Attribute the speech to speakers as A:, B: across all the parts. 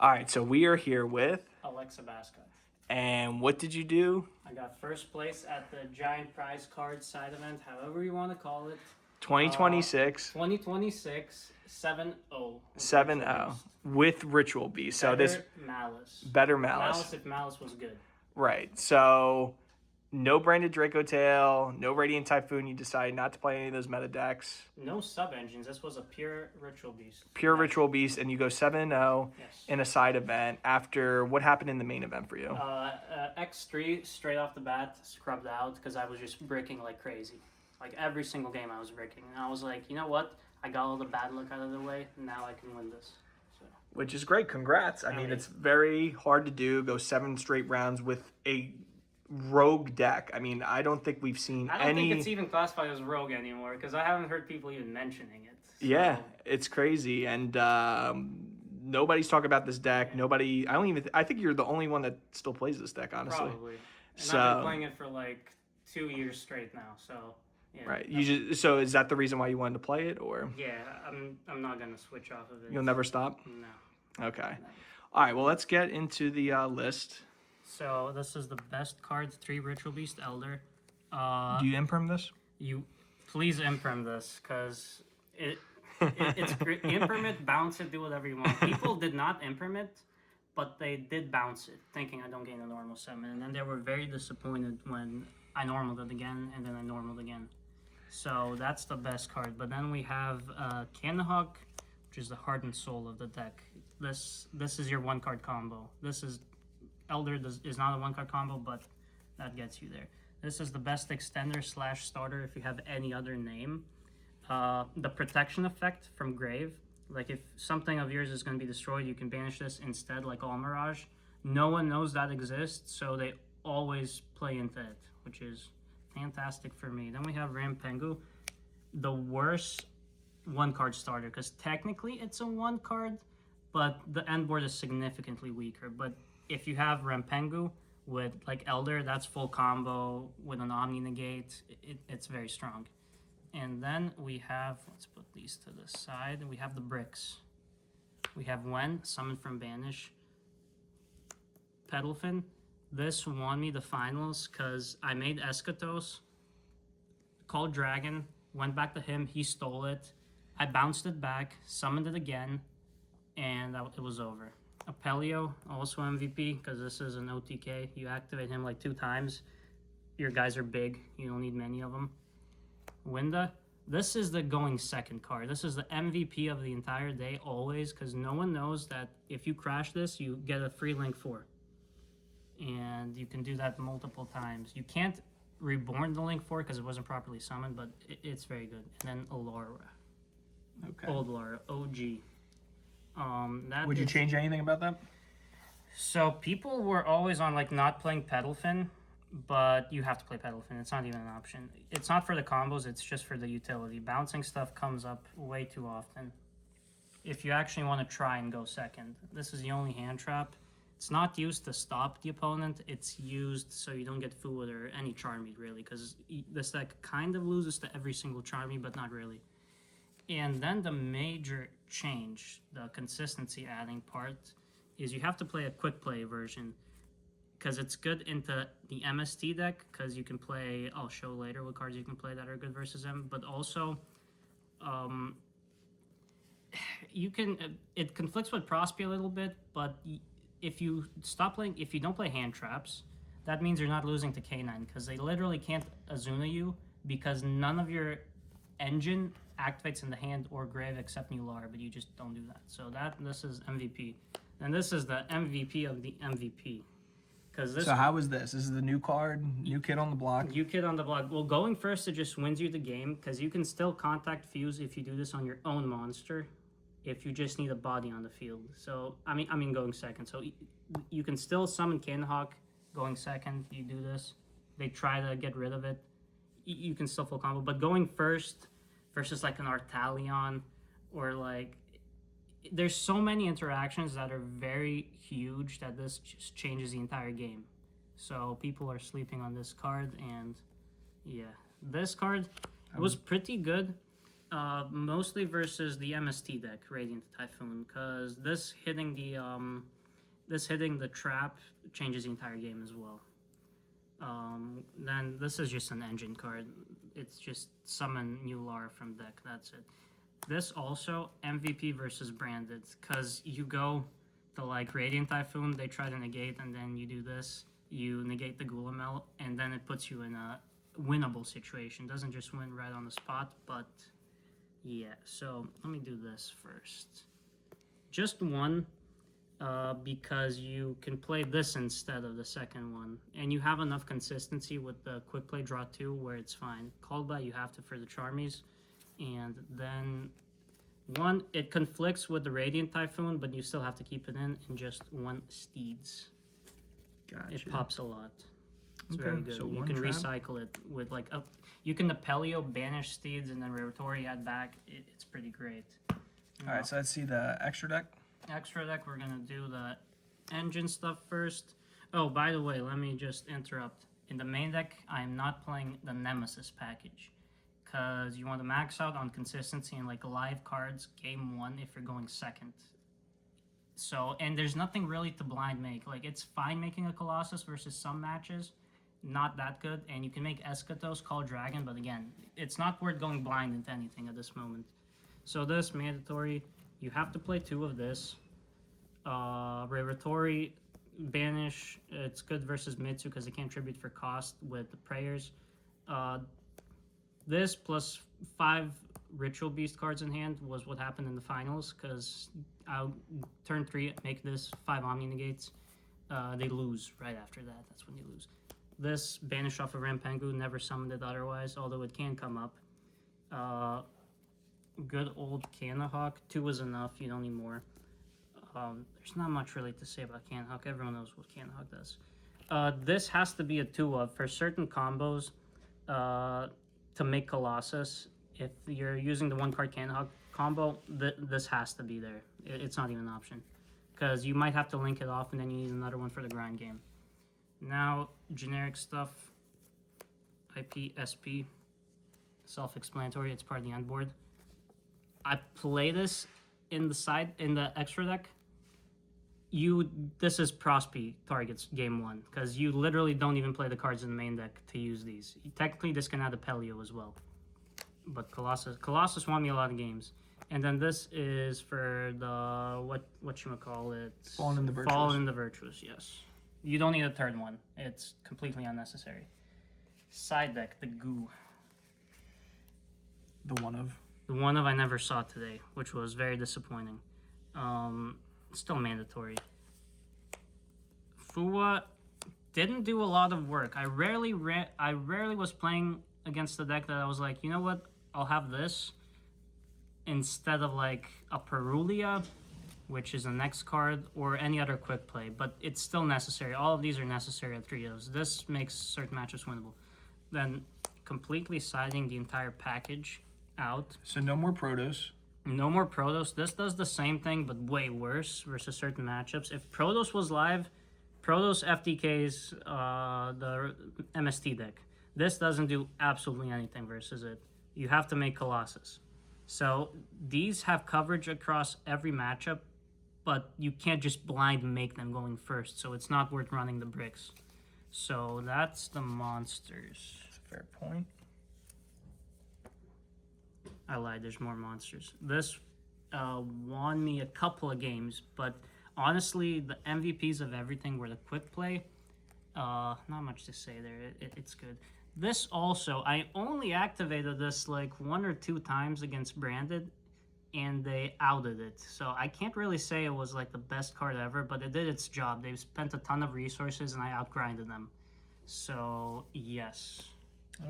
A: All right, so we are here with,
B: Aleksa Baskot.
A: and what did you do?
B: I got first place at the Giant Prize Card side event, however you want to call it.
A: 2026
B: 2026 7-0.
A: 7-0 with Ritual Beast. So
B: Better
A: this
B: Malice.
A: better Malice.
B: Malice if Malice was good.
A: Right. So no Branded Draco Tail, no Radiant Typhoon. You decided not to play any of those meta decks.
B: No sub-engines. This was a pure Ritual Beast.
A: Pure Ritual Beast, and you go 7-0
B: Yes.
A: in a side event after what happened in the main event for you?
B: X3 straight off the bat scrubbed out because I was just bricking like crazy. Like every single game I was bricking. And I was like, you know what? I got all the bad luck out of the way. Now I can win this. So.
A: Which is great. Congrats. I mean, it's very hard to do. Go 7 straight rounds with a rogue deck. I mean, I don't think we've seen
B: I don't think it's even classified as rogue anymore because I haven't heard people even mentioning it. So.
A: Yeah, it's crazy. And nobody's talking about this deck.
B: Yeah.
A: Nobody. I think you're the only one that still plays this deck, honestly.
B: Probably. And I've been playing it for like 2 years straight now. So. Yeah,
A: right. So is that the reason why you wanted to play it, or?
B: Yeah, I'm not gonna switch off of it.
A: You'll never stop?
B: No.
A: Okay.
B: Never.
A: All right. Well, let's get into the list.
B: So this is the best card: 3 Ritual Beast Elder.
A: Do you imprint this?
B: You please imprint this because it's great. Imprint, bounce it, do whatever you want. People did not imprint, but they did bounce it, thinking I don't gain a normal summon, and then they were very disappointed when I normaled it again, and then I normaled again. So that's the best card. But then we have Cannahawk, which is the heart and soul of the deck. This is your 1-card combo. This is Elder is not a 1-card combo, but that gets you there. This is the best extender / starter if you have any other name. The protection effect from Grave. Like if something of yours is going to be destroyed, you can banish this instead, like All Mirage. No one knows that exists, so they always play into it, which is fantastic for me. Then we have Rampengu, the worst 1-card starter, because technically it's a 1-card, but the end board is significantly weaker. But if you have Rampengu with like Elder, that's full combo with an Omni Negate. It's very strong. And then we have, let's put these to the side, we have the bricks. We have Wen, Summon from Banish, Petalfin. This won me the finals because I made Eschatos, called Dragon, went back to him, he stole it. I bounced it back, summoned it again, and it was over. Apelio, also MVP, because this is an OTK. You activate him like 2 times. Your guys are big. You don't need many of them. Winda, this is the going second card. This is the MVP of the entire day, always, because no one knows that if you crash this, you get a free link 4. And you can do that multiple times. You can't reborn the link 4 because it wasn't properly summoned, but it's very good. And then Alara.
A: Okay.
B: Old Lara, OG.
A: Would you change anything about that?
B: So people were always on like not playing Petalfin, but you have to play Petalfin. It's not even an option. It's not for the combos, it's just for the utility. Bouncing stuff comes up way too often. If you actually want to try and go second, this is the only hand trap. It's not used to stop the opponent. It's used so you don't get fooled or any Charmy, really, because this deck kind of loses to every single Charmy, but not really. And then the major change, the consistency adding part, is you have to play a quick play version because it's good into the MST deck because you can play, I'll show later what cards you can play that are good versus them, but also you can, it conflicts with Prospe a little bit, but if you don't play hand traps, that means you're not losing to K9 because they literally can't Azuna you because none of your engine activates in the hand or grave except Mular, but you just don't do that. So this is MVP. And this is the MVP of the MVP.
A: So how is this? This is the new card, new kid on the block.
B: New kid on the block. Well, going first, it just wins you the game because you can still contact Fuse if you do this on your own monster. If you just need a body on the field. So I mean going second. So you can still summon Cannahawk going second. You do this. They try to get rid of it. You can still full combo. But going first versus like an Artalion or like there's so many interactions that are very huge that this just changes the entire game. So people are sleeping on this card, and yeah, this card was pretty good. Mostly versus the MST deck, Radiant Typhoon, because this hitting the trap changes the entire game as well. Then this is just an engine card. It's just summon new Lara from deck. That's it. This also MVP versus branded, because you go to like Radiant Typhoon, they try to negate, and then you do this. You negate the Gulamel, and then it puts you in a winnable situation. Doesn't just win right on the spot, but yeah. So let me do this first. Just one, because you can play this instead of the second one, and you have enough consistency with the quick play draw 2 where it's fine. Called by you have to for the Charmies, and then one, it conflicts with the Radiant Typhoon, but you still have to keep it in just one Steeds.
A: Gotcha.
B: It pops a lot. It's
A: Okay,
B: very good.
A: so
B: You
A: one
B: can
A: trap.
B: recycle it with like you can Apelio, banish Steeds, and then Revertori add back. It's pretty great.
A: All right, so let's see the extra deck.
B: Extra deck, we're gonna do the engine stuff first. Oh, by the way, let me just interrupt. In the main deck, I am not playing the Nemesis package, because you want to max out on consistency and like live cards game 1 if you're going second. So, and there's nothing really to blind make. Like, it's fine making a Colossus versus some matches, not that good. And you can make Eschatos, Call Dragon, but again, it's not worth going blind into anything at this moment. So this, mandatory, you have to play 2 of this. Revertori, banish, it's good versus Mitsu because it can't tribute for cost with the prayers. This plus 5 Ritual Beast cards in hand was what happened in the finals, because I'll turn 3, make this 5 Omni Negates. They lose right after that. That's when they lose. This, banish off of Rampengu, never summoned it otherwise, although it can come up. Good old Canahawk, 2 is enough, you don't need more. There's not much really to say about Canahawk, everyone knows what Canahawk does. This has to be a 2 of, for certain combos, to make Colossus. If you're using the 1 card Canahawk combo, this has to be there. It's not even an option, because you might have to link it off and then you need another one for the grind game. Now, generic stuff, IP, SP, self-explanatory, it's part of the end board. I play this in the extra deck. This is Prospe targets game 1, because you literally don't even play the cards in the main deck to use these. Technically, this can add a Pelio as well. But Colossus won me a lot of games. And then this is for the, whatchamacallit?
A: Fallen in the Virtuous.
B: Fallen in the Virtuous, yes. You don't need a third one. It's completely unnecessary. Side deck, the Goo.
A: The one of.
B: The one of I never saw today, which was very disappointing. Still mandatory. Fua didn't do a lot of work. I rarely was playing against the deck that I was like, you know what, I'll have this instead of like a Perulia, which is the next card, or any other quick play, but it's still necessary. All of these are necessary at trios. This makes certain matches winnable. Then completely siding the entire package out.
A: So no more Protos.
B: No more Protos. This does the same thing, but way worse versus certain matchups. If Protos was live, Protos FTKs the MST deck. This doesn't do absolutely anything versus it. You have to make Colossus. So these have coverage across every matchup, but you can't just blind make them going first. So it's not worth running the bricks. So that's the monsters.
A: That's a fair point.
B: I lied, there's more monsters. This won me a couple of games, but honestly, the MVPs of everything were the quick play. Not much to say there. It's good. This also, I only activated this like 1 or 2 times against Branded, and they outed it. So I can't really say it was like the best card ever, but it did its job. They spent a ton of resources, and I outgrinded them. So, yes.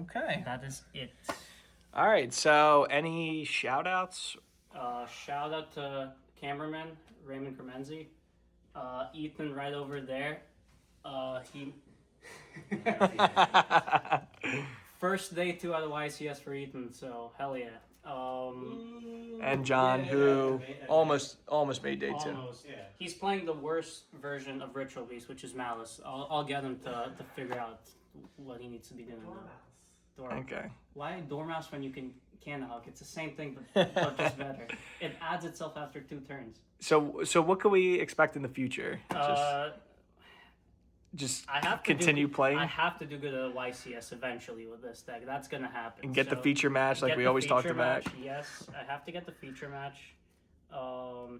A: Okay.
B: That is it.
A: All right, so any shout-outs?
B: Shout out to cameraman Raymond Cremenzi. Ethan right over there. He first day 2 out of YCS for Ethan, so hell yeah.
A: And John, who almost made day 2.
B: Almost. Yeah. He's playing the worst version of Ritual Beast, which is Malice. I'll get him to figure out what he needs to be doing.
A: Okay.
B: Why Dormouse when you can Cannahawk. It's the same thing, but just better. It adds itself after 2 turns.
A: So what can we expect in the future? Just
B: I have to
A: continue playing
B: I have to do good at YCS eventually with this deck. That's gonna happen.
A: and get the feature match like we always talked about.
B: Yes, I have to get the feature match.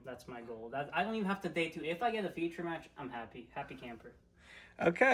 B: That's my goal. I don't even have to day 2. If I get a feature match, I'm happy. Happy camper.
A: Okay.